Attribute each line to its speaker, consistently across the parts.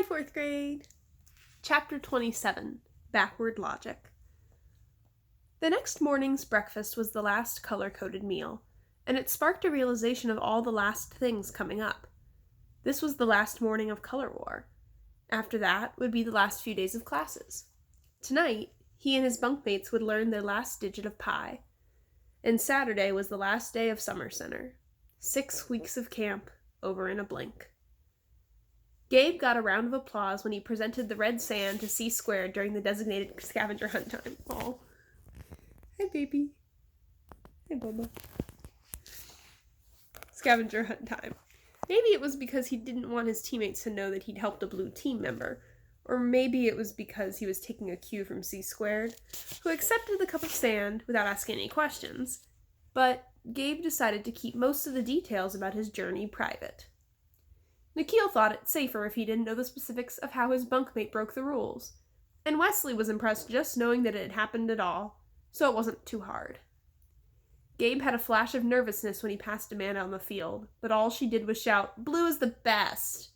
Speaker 1: Hi, 4th grade! Chapter 27, Backward Logic. The next morning's breakfast was the last color-coded meal, and it sparked a realization of all the last things coming up. This was the last morning of Color War. After that would be the last few days of classes. Tonight, he and his bunkmates would learn their last digit of pi. And Saturday was the last day of Summer Center. 6 weeks of camp, over in a blink. Gabe got a round of applause when he presented the red sand to C Squared during the designated scavenger hunt time. Aw. Hi, baby. Hi, Bubba. Scavenger hunt time. Maybe it was because he didn't want his teammates to know that he'd helped a blue team member, or maybe it was because he was taking a cue from C Squared, who accepted the cup of sand without asking any questions. But Gabe decided to keep most of the details about his journey private. Nikhil thought it safer if he didn't know the specifics of how his bunkmate broke the rules, and Wesley was impressed just knowing that it had happened at all, so it wasn't too hard. Gabe had a flash of nervousness when he passed Amanda on the field, but all she did was shout, "Blue is the best!"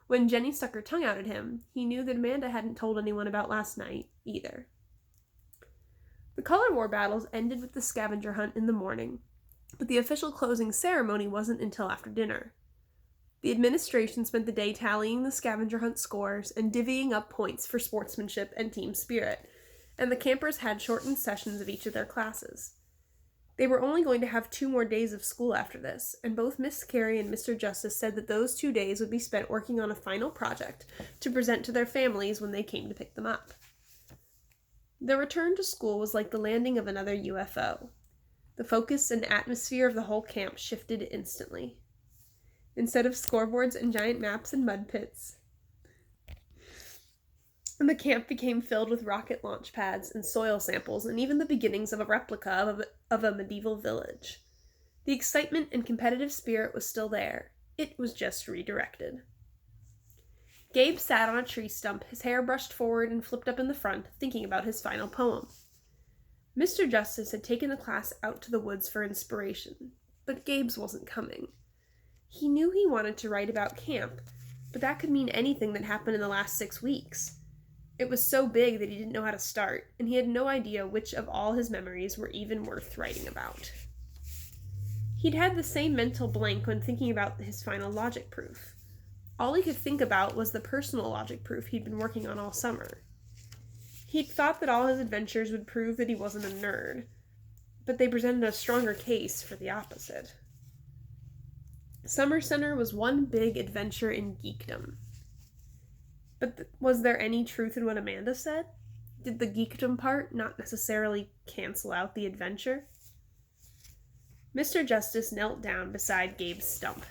Speaker 1: When Jenny stuck her tongue out at him, he knew that Amanda hadn't told anyone about last night, either. The Color War battles ended with the scavenger hunt in the morning, but the official closing ceremony wasn't until after dinner. The administration spent the day tallying the scavenger hunt scores and divvying up points for sportsmanship and team spirit, and the campers had shortened sessions of each of their classes. They were only going to have 2 more days of school after this, and both Miss Carey and Mr. Justice said that those 2 days would be spent working on a final project to present to their families when they came to pick them up. The return to school was like the landing of another UFO. The focus and atmosphere of the whole camp shifted instantly. Instead of scoreboards and giant maps and mud pits, the camp became filled with rocket launch pads and soil samples and even the beginnings of a replica of a medieval village. The excitement and competitive spirit was still there. It was just redirected. Gabe sat on a tree stump, his hair brushed forward and flipped up in the front, thinking about his final poem. Mr. Justice had taken the class out to the woods for inspiration, but Gabe's wasn't coming. He knew he wanted to write about camp, but that could mean anything that happened in the last 6 weeks. It was so big that he didn't know how to start, and he had no idea which of all his memories were even worth writing about. He'd had the same mental blank when thinking about his final logic proof. All he could think about was the personal logic proof he'd been working on all summer. He'd thought that all his adventures would prove that he wasn't a nerd, but they presented a stronger case for the opposite. Summer Center was one big adventure in geekdom. But was there any truth in what Amanda said? Did the geekdom part not necessarily cancel out the adventure? Mr. Justice knelt down beside Gabe's stump.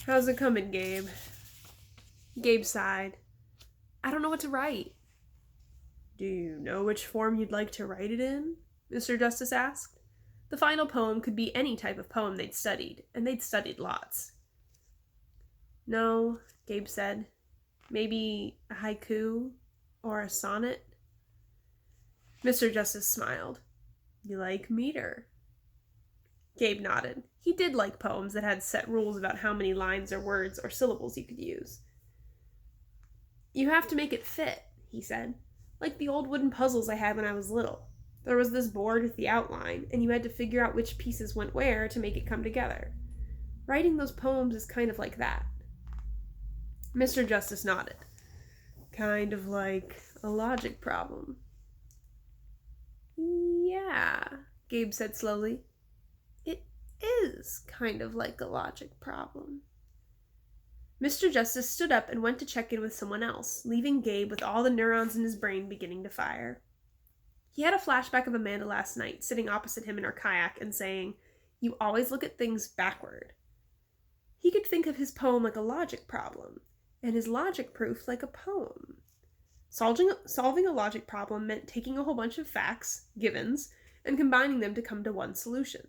Speaker 1: "How's it coming, Gabe?" Gabe sighed. "I don't know what to write." "Do you know which form you'd like to write it in?" Mr. Justice asked. The final poem could be any type of poem they'd studied, and they'd studied lots. "No," Gabe said. "Maybe a haiku or a sonnet?" Mr. Justice smiled. "You like meter?" Gabe nodded. He did like poems that had set rules about how many lines or words or syllables you could use. "You have to make it fit," he said, "like the old wooden puzzles I had when I was little. There was this board with the outline, and you had to figure out which pieces went where to make it come together. Writing those poems is kind of like that." Mr. Justice nodded. "Kind of like a logic problem." "Yeah," Gabe said slowly. "It is kind of like a logic problem." Mr. Justice stood up and went to check in with someone else, leaving Gabe with all the neurons in his brain beginning to fire. He had a flashback of Amanda last night, sitting opposite him in her kayak and saying, "You always look at things backward." He could think of his poem like a logic problem, and his logic proof like a poem. Solving a logic problem meant taking a whole bunch of facts, givens, and combining them to come to one solution.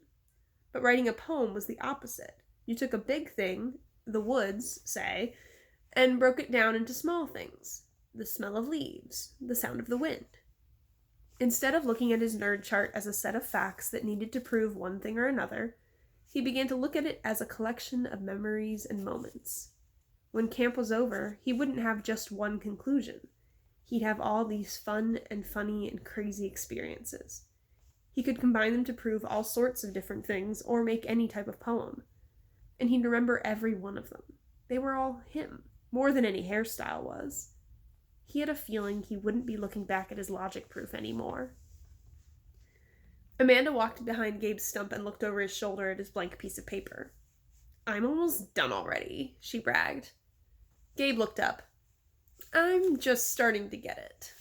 Speaker 1: But writing a poem was the opposite. You took a big thing, the woods, say, and broke it down into small things. The smell of leaves, the sound of the wind. Instead of looking at his nerd chart as a set of facts that needed to prove one thing or another, he began to look at it as a collection of memories and moments. when camp was over, he wouldn't have just one conclusion. He'd have all these fun and funny and crazy experiences. He could combine them to prove all sorts of different things or make any type of poem. And he'd remember every one of them. They were all him, more than any hairstyle was. He had a feeling he wouldn't be looking back at his logic proof anymore. Amanda walked behind Gabe's stump and looked over his shoulder at his blank piece of paper. "I'm almost done already," she bragged. Gabe looked up. "I'm just starting to get it."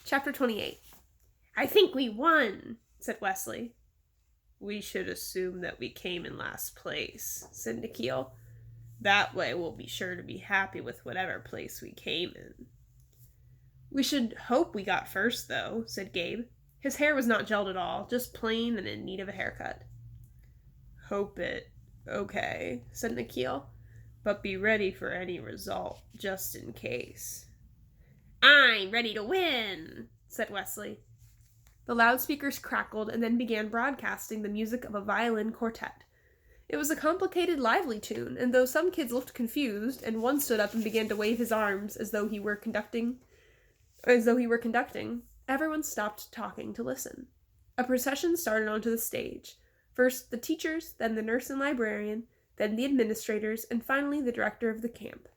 Speaker 1: Chapter 28. "I think we won," said Wesley. "We should assume that we came in last place," said Nikhil. "That way we'll be sure to be happy with whatever place we came in." "We should hope we got first, though," said Gabe. His hair was not gelled at all, just plain and in need of a haircut. "Hope it. Okay," said Nikhil. "But be ready for any result, just in case." "I'm ready to win," said Wesley. The loudspeakers crackled and then began broadcasting the music of a violin quartet. It was a complicated, lively tune, and though some kids looked confused, and one stood up and began to wave his arms as though he were conducting, everyone stopped talking to listen. A procession started onto the stage. First the teachers, then the nurse and librarian, then the administrators, and finally the director of the camp.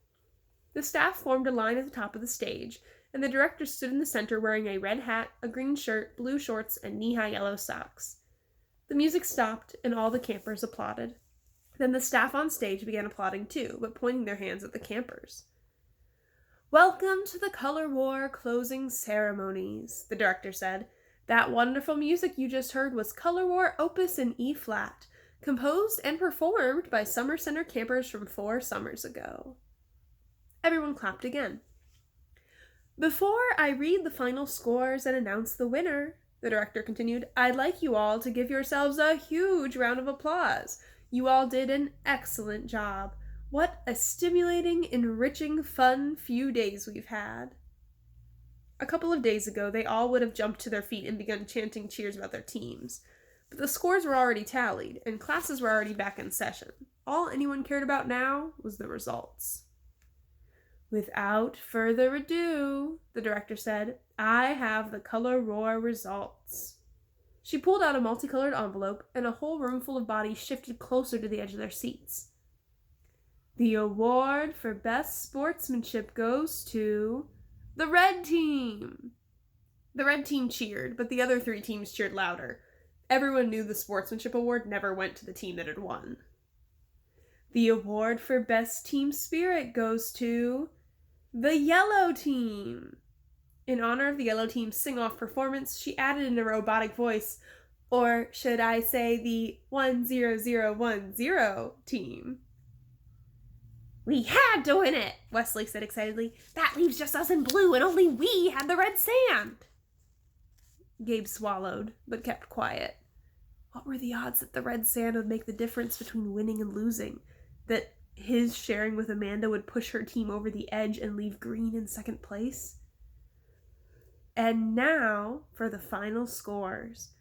Speaker 1: The staff formed a line at the top of the stage, and the director stood in the center wearing a red hat, a green shirt, blue shorts, and knee-high yellow socks. The music stopped, and all the campers applauded. Then the staff on stage began applauding too, but pointing their hands at the campers. "Welcome to the Color War closing ceremonies," the director said. "That wonderful music you just heard was Color War Opus in E-flat, composed and performed by Summer Center campers from 4 summers ago." Everyone clapped again. "Before I read the final scores and announce the winner," the director continued, "I'd like you all to give yourselves a huge round of applause. You all did an excellent job. What a stimulating, enriching, fun few days we've had." A couple of days ago, they all would have jumped to their feet and begun chanting cheers about their teams. But the scores were already tallied, and classes were already back in session. All anyone cared about now was the results. "Without further ado," the director said, "I have the Color Roar results." She pulled out a multicolored envelope, and a whole roomful of bodies shifted closer to the edge of their seats. "The award for best sportsmanship goes to the red team." The red team cheered, but the other 3 teams cheered louder. Everyone knew the sportsmanship award never went to the team that had won. "The award for best team spirit goes to the yellow team." In honor of the yellow team's sing-off performance, she added in a robotic voice, or should I say the 10010 team. "We had to win it," Wesley said excitedly. "That leaves just us in blue, and only we had the red sand." Gabe swallowed, but kept quiet. What were the odds that the red sand would make the difference between winning and losing? That his sharing with Amanda would push her team over the edge and leave green in second place? And now for the final scores.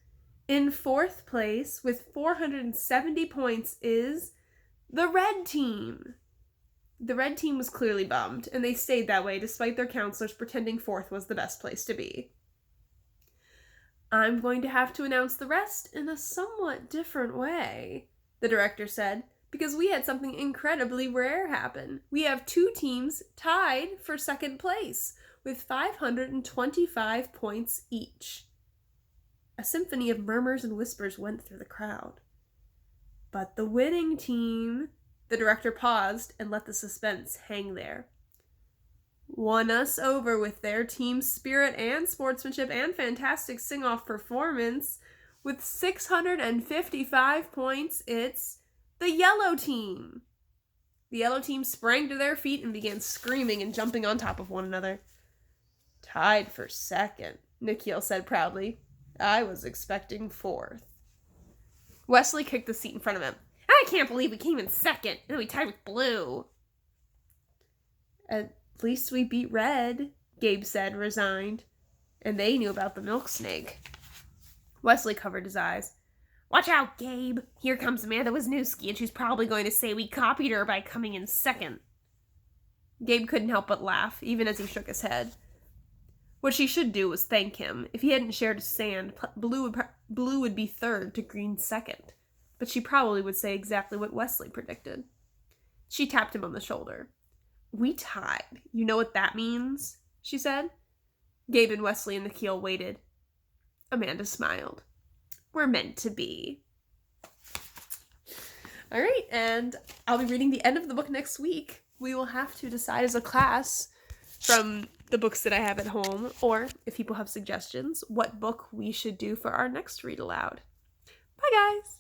Speaker 1: In 4th place, with 470 points, is the red team. The red team was clearly bummed, and they stayed that way despite their counselors pretending 4th was the best place to be. "I'm going to have to announce the rest in a somewhat different way," the director said, "because we had something incredibly rare happen. We have 2 teams tied for 2nd place, with 525 points each." A symphony of murmurs and whispers went through the crowd. "But the winning team," the director paused and let the suspense hang there, "won us over with their team spirit and sportsmanship and fantastic sing-off performance. With 655 points, it's the yellow team." The yellow team sprang to their feet and began screaming and jumping on top of one another. "Tied for 2nd, Nikhil said proudly. "I was expecting 4th. Wesley kicked the seat in front of him. "I can't believe we came in 2nd, and then we tied with blue." "At least we beat red," Gabe said, resigned. "And they knew about the milk snake." Wesley covered his eyes. Watch out, Gabe. Here comes Amanda Wisniewski, and she's probably going to say we copied her by coming in second. Gabe couldn't help but laugh, even as he shook his head. What she should do was thank him. If he hadn't shared his sand, Blue would be third to Green's second. But she probably would say exactly what Wesley predicted. She tapped him on the shoulder. We tied. You know what that means? She said. Gabe and Wesley and Nikhil waited. Amanda smiled. We're meant to be. All right, and I'll be reading the end of the book next week. We will have to decide as a class from the books that I have at home, or if people have suggestions, what book we should do for our next read aloud. Bye, guys!